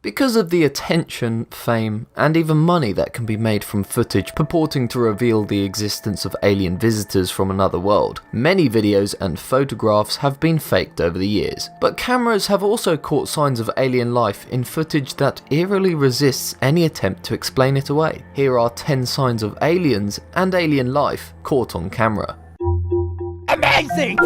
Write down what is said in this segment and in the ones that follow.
Because of the attention, fame, and even money that can be made from footage purporting to reveal the existence of alien visitors from another world, many videos and photographs have been faked over the years. But cameras have also caught signs of alien life in footage that eerily resists any attempt to explain it away. Here are 10 signs of aliens and alien life caught on camera. Amazing!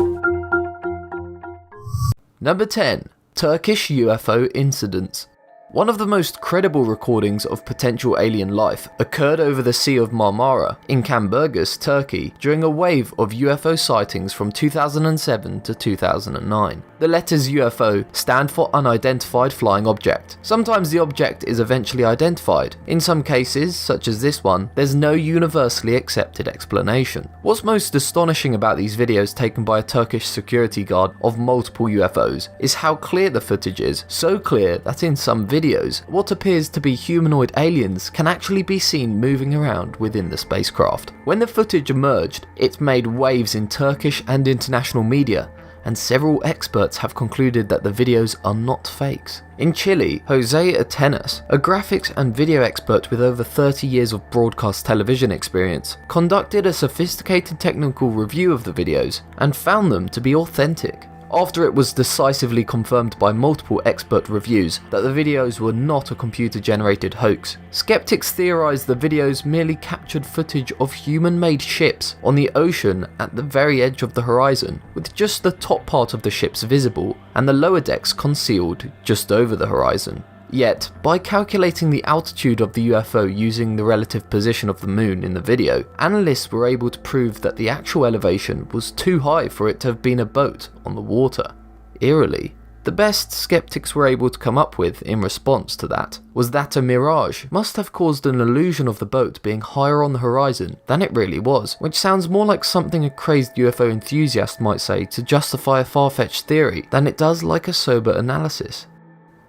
Number 10. Turkish UFO incidents. One of the most credible recordings of potential alien life occurred over the Sea of Marmara in Kamburgis, Turkey, during a wave of UFO sightings from 2007 to 2009. The letters UFO stand for Unidentified Flying Object. Sometimes the object is eventually identified. In some cases, such as this one, there's no universally accepted explanation. What's most astonishing about these videos taken by a Turkish security guard of multiple UFOs is how clear the footage is, so clear that in some videos, what appears to be humanoid aliens can actually be seen moving around within the spacecraft. When the footage emerged, it made waves in Turkish and international media, and several experts have concluded that the videos are not fakes. In Chile, Jose Atenas, a graphics and video expert with over 30 years of broadcast television experience, conducted a sophisticated technical review of the videos and found them to be authentic. After it was decisively confirmed by multiple expert reviews that the videos were not a computer-generated hoax, skeptics theorized the videos merely captured footage of human-made ships on the ocean at the very edge of the horizon, with just the top part of the ships visible and the lower decks concealed just over the horizon. Yet, by calculating the altitude of the UFO using the relative position of the moon in the video, analysts were able to prove that the actual elevation was too high for it to have been a boat on the water. Eerily, the best skeptics were able to come up with in response to that was that a mirage must have caused an illusion of the boat being higher on the horizon than it really was, which sounds more like something a crazed UFO enthusiast might say to justify a far-fetched theory than it does like a sober analysis.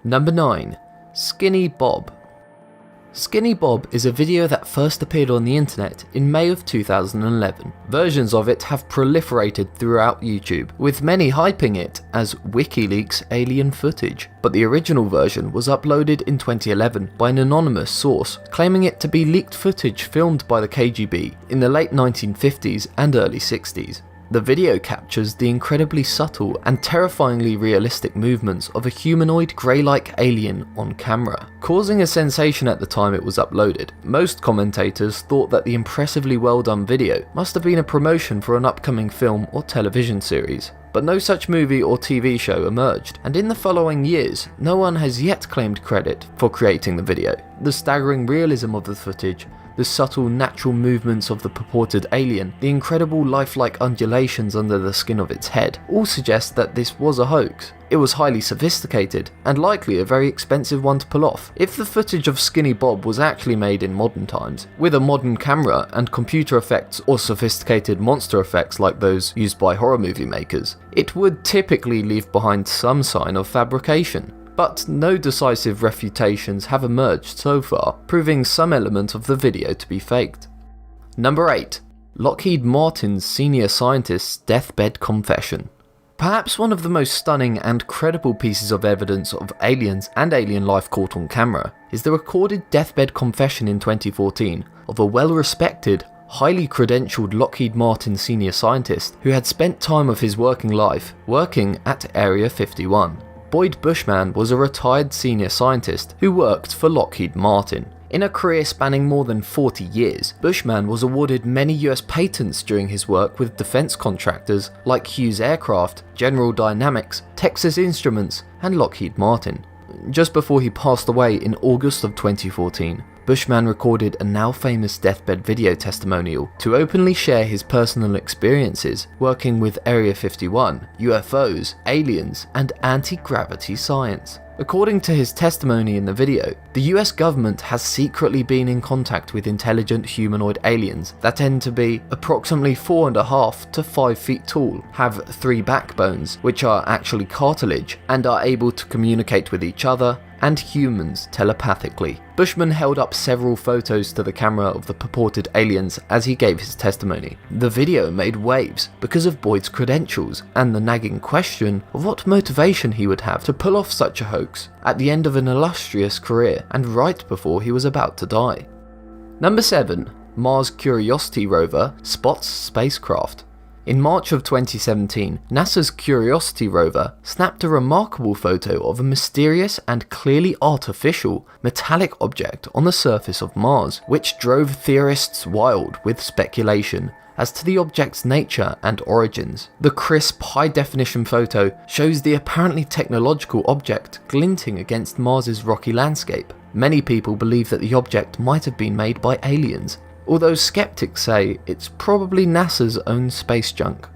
Number 9. Skinny Bob. Skinny Bob is a video that first appeared on the internet in May of 2011. Versions of it have proliferated throughout YouTube, with many hyping it as WikiLeaks alien footage, but the original version was uploaded in 2011 by an anonymous source, claiming it to be leaked footage filmed by the KGB in the late 1950s and early 60s. The video captures the incredibly subtle and terrifyingly realistic movements of a humanoid grey-like alien on camera, causing a sensation at the time it was uploaded. Most commentators thought that the impressively well-done video must have been a promotion for an upcoming film or television series. But no such movie or TV show emerged, and in the following years, no one has yet claimed credit for creating the video. The staggering realism of the footage, the subtle natural movements of the purported alien, the incredible lifelike undulations under the skin of its head, all suggest that this was a hoax. It was highly sophisticated, and likely a very expensive one to pull off. If the footage of Skinny Bob was actually made in modern times, with a modern camera and computer effects or sophisticated monster effects like those used by horror movie makers, it would typically leave behind some sign of fabrication. But no decisive refutations have emerged so far, proving some element of the video to be faked. Number 8. Lockheed Martin's senior scientist's deathbed confession. Perhaps one of the most stunning and credible pieces of evidence of aliens and alien life caught on camera is the recorded deathbed confession in 2014 of a well-respected, highly credentialed Lockheed Martin senior scientist who had spent time of his working life working at Area 51. Boyd Bushman was a retired senior scientist who worked for Lockheed Martin. In a career spanning more than 40 years, Bushman was awarded many US patents during his work with defense contractors like Hughes Aircraft, General Dynamics, Texas Instruments, and Lockheed Martin. Just before he passed away in August of 2014, Bushman recorded a now famous deathbed video testimonial to openly share his personal experiences working with Area 51, UFOs, aliens, and anti-gravity science. According to his testimony in the video, the US government has secretly been in contact with intelligent humanoid aliens that tend to be approximately 4.5 to 5 feet tall, have 3 backbones, which are actually cartilage, and are able to communicate with each other, and humans telepathically. Bushman held up several photos to the camera of the purported aliens as he gave his testimony. The video made waves because of Boyd's credentials and the nagging question of what motivation he would have to pull off such a hoax at the end of an illustrious career and right before he was about to die. Number 7. Mars Curiosity rover spots spacecraft. In March of 2017, NASA's Curiosity rover snapped a remarkable photo of a mysterious and clearly artificial metallic object on the surface of Mars, which drove theorists wild with speculation as to the object's nature and origins. The crisp, high-definition photo shows the apparently technological object glinting against Mars's rocky landscape. Many people believe that the object might have been made by aliens, although skeptics say it's probably NASA's own space junk.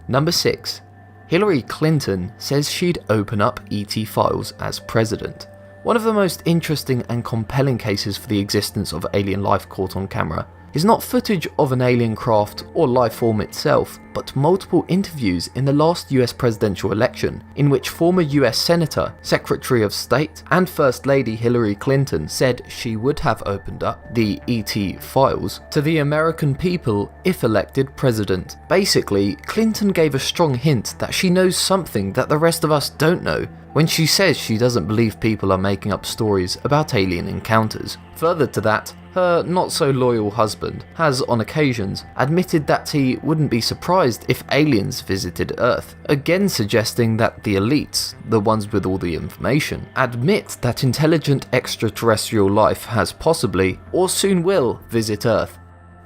Number 6. Hillary Clinton says she'd open up ET files as president. One of the most interesting and compelling cases for the existence of alien life caught on camera is not footage of an alien craft or life form itself, but multiple interviews in the last US presidential election in which former US Senator, Secretary of State, and First Lady Hillary Clinton said she would have opened up the ET files to the American people if elected president. Basically, Clinton gave a strong hint that she knows something that the rest of us don't know when she says she doesn't believe people are making up stories about alien encounters. Further to that, her not-so-loyal husband has, on occasions, admitted that he wouldn't be surprised if aliens visited Earth, again suggesting that the elites, the ones with all the information, admit that intelligent extraterrestrial life has possibly, or soon will, visit Earth.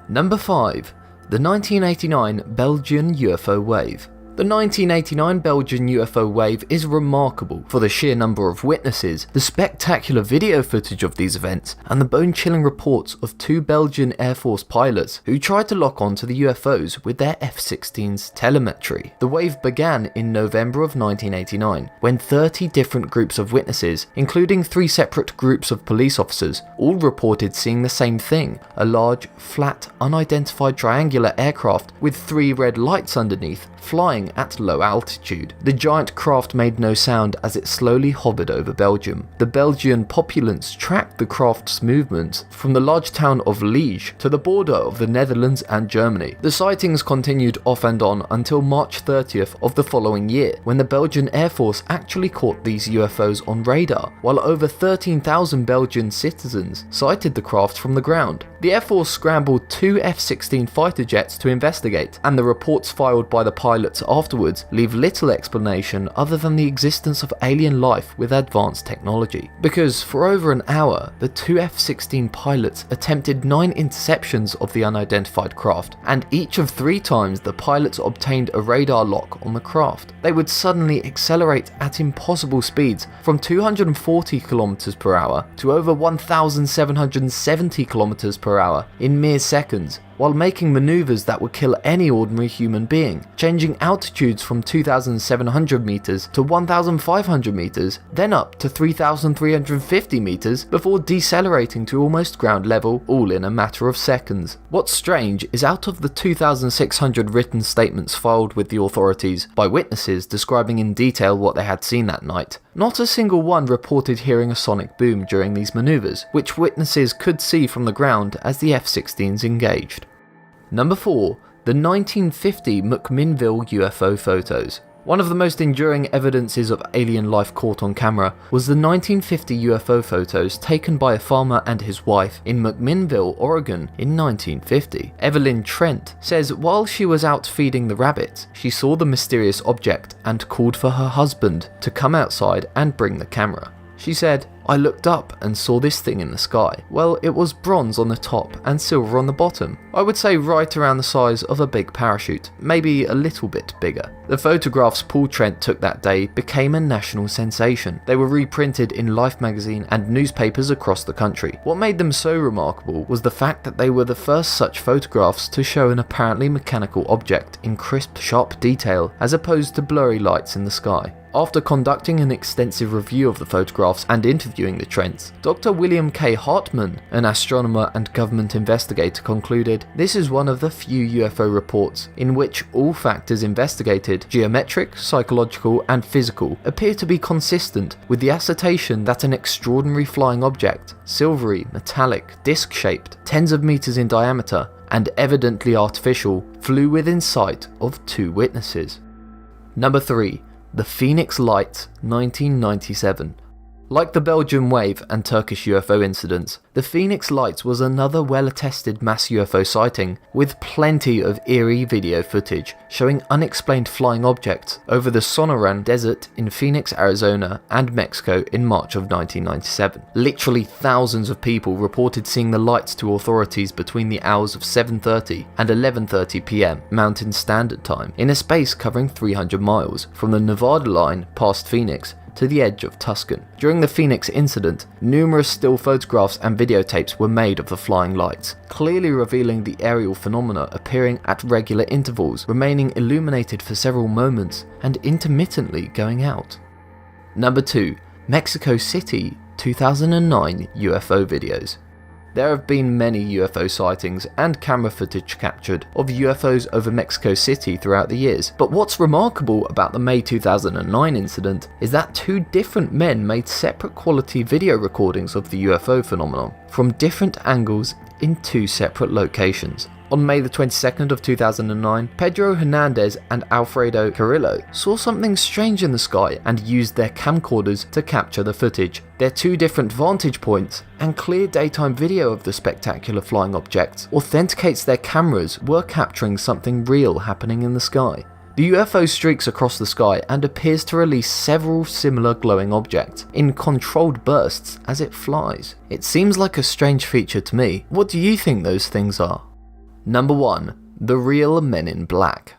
Number 5. The 1989 Belgian UFO wave. The 1989 Belgian UFO wave is remarkable for the sheer number of witnesses, the spectacular video footage of these events, and the bone-chilling reports of 2 Belgian Air Force pilots who tried to lock onto the UFOs with their F-16's telemetry. The wave began in November of 1989, when 30 different groups of witnesses, including 3 separate groups of police officers, all reported seeing the same thing: a large, flat, unidentified triangular aircraft with 3 red lights underneath, flying at low altitude. The giant craft made no sound as it slowly hovered over Belgium. The Belgian populace tracked the craft's movements from the large town of Liege to the border of the Netherlands and Germany. The sightings continued off and on until March 30th of the following year, when the Belgian Air Force actually caught these UFOs on radar, while over 13,000 Belgian citizens sighted the craft from the ground. The Air Force scrambled 2 F-16 fighter jets to investigate, and the reports filed by the pilots afterwards leave little explanation other than the existence of alien life with advanced technology. Because for over an hour, the 2 F-16 pilots attempted 9 interceptions of the unidentified craft, and each of 3 times the pilots obtained a radar lock on the craft. They would suddenly accelerate at impossible speeds from 240 km per hour to over 1,770 km per hour in mere seconds, while making maneuvers that would kill any ordinary human being, changing altitudes from 2,700 meters to 1,500 meters, then up to 3,350 meters before decelerating to almost ground level, all in a matter of seconds. What's strange is out of the 2,600 written statements filed with the authorities by witnesses describing in detail what they had seen that night, not a single one reported hearing a sonic boom during these maneuvers, which witnesses could see from the ground as the F-16s engaged. Number 4. The 1950 McMinnville UFO photos. One of the most enduring evidences of alien life caught on camera was the 1950 UFO photos taken by a farmer and his wife in McMinnville, Oregon in 1950. Evelyn Trent says while she was out feeding the rabbits, she saw the mysterious object and called for her husband to come outside and bring the camera. She said, "I looked up and saw this thing in the sky. Well, it was bronze on the top and silver on the bottom. I would say right around the size of a big parachute, maybe a little bit bigger." The photographs Paul Trent took that day became a national sensation. They were reprinted in Life magazine and newspapers across the country. What made them so remarkable was the fact that they were the first such photographs to show an apparently mechanical object in crisp, sharp detail as opposed to blurry lights in the sky. After conducting an extensive review of the photographs and interviewing the Trents, Dr. William K. Hartman, an astronomer and government investigator, concluded this is one of the few UFO reports in which all factors investigated, geometric, psychological and physical, appear to be consistent with the assertion that an extraordinary flying object, silvery, metallic, disc-shaped, tens of meters in diameter, and evidently artificial, flew within sight of 2 witnesses. Number 3. The Phoenix Lights, 1997. Like the Belgian Wave and Turkish UFO incidents, the Phoenix Lights was another well-attested mass UFO sighting with plenty of eerie video footage showing unexplained flying objects over the Sonoran Desert in Phoenix, Arizona and Mexico in March of 1997. Literally thousands of people reported seeing the lights to authorities between the hours of 7:30 and 11:30 PM Mountain Standard Time in a space covering 300 miles from the Nevada line past Phoenix to the edge of Tucson. During the Phoenix incident, numerous still photographs and videotapes were made of the flying lights, clearly revealing the aerial phenomena appearing at regular intervals, remaining illuminated for several moments, and intermittently going out. Number 2. Mexico City 2009 UFO videos. There have been many UFO sightings and camera footage captured of UFOs over Mexico City throughout the years, but what's remarkable about the May 2009 incident is that 2 different men made separate quality video recordings of the UFO phenomenon from different angles in 2 separate locations. On May the 22nd of 2009, Pedro Hernandez and Alfredo Carrillo saw something strange in the sky and used their camcorders to capture the footage. Their 2 different vantage points and clear daytime video of the spectacular flying objects authenticates their cameras were capturing something real happening in the sky. The UFO streaks across the sky and appears to release several similar glowing objects in controlled bursts as it flies. It seems like a strange feature to me. What do you think those things are? Number 1. The Real Men in Black.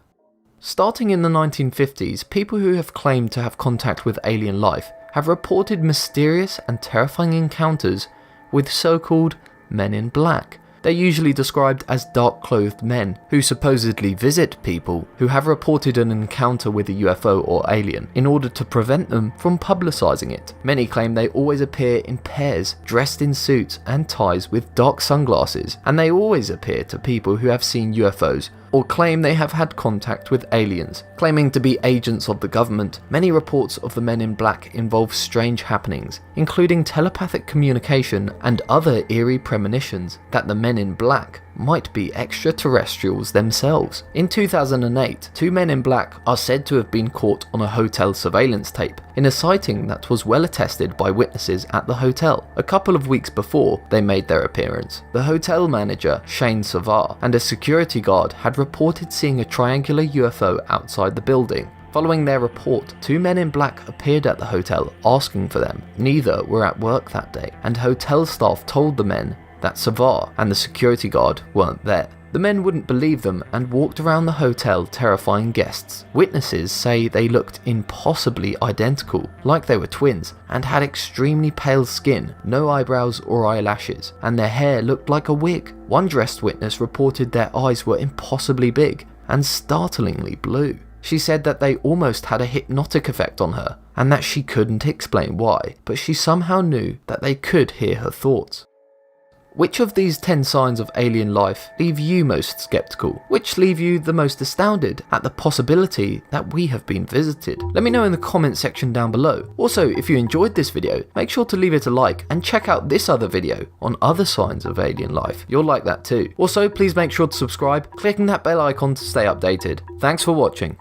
Starting in the 1950s, people who have claimed to have contact with alien life have reported mysterious and terrifying encounters with so-called Men in Black. They're usually described as dark-clothed men who supposedly visit people who have reported an encounter with a UFO or alien in order to prevent them from publicizing it. Many claim they always appear in pairs, dressed in suits and ties with dark sunglasses, and they always appear to people who have seen UFOs or claim they have had contact with aliens. Claiming to be agents of the government, many reports of the Men in Black involve strange happenings, including telepathic communication and other eerie premonitions that the Men in Black might be extraterrestrials themselves. In 2008, 2 Men in Black are said to have been caught on a hotel surveillance tape in a sighting that was well attested by witnesses at the hotel. A couple of weeks before they made their appearance, the hotel manager, Shane Savar, and a security guard had reported seeing a triangular UFO outside the building. Following their report, 2 Men in Black appeared at the hotel asking for them. Neither were at work that day, and hotel staff told the men that Savar and the security guard weren't there. The men wouldn't believe them and walked around the hotel terrifying guests. Witnesses say they looked impossibly identical, like they were twins, and had extremely pale skin, no eyebrows or eyelashes, and their hair looked like a wig. One dressed witness reported their eyes were impossibly big and startlingly blue. She said that they almost had a hypnotic effect on her, and that she couldn't explain why, but she somehow knew that they could hear her thoughts. Which of these 10 signs of alien life leave you most skeptical? Which leave you the most astounded at the possibility that we have been visited? Let me know in the comment section down below. Also, if you enjoyed this video, make sure to leave it a like and check out this other video on other signs of alien life. You'll like that too. Also, please make sure to subscribe, clicking that bell icon to stay updated. Thanks for watching.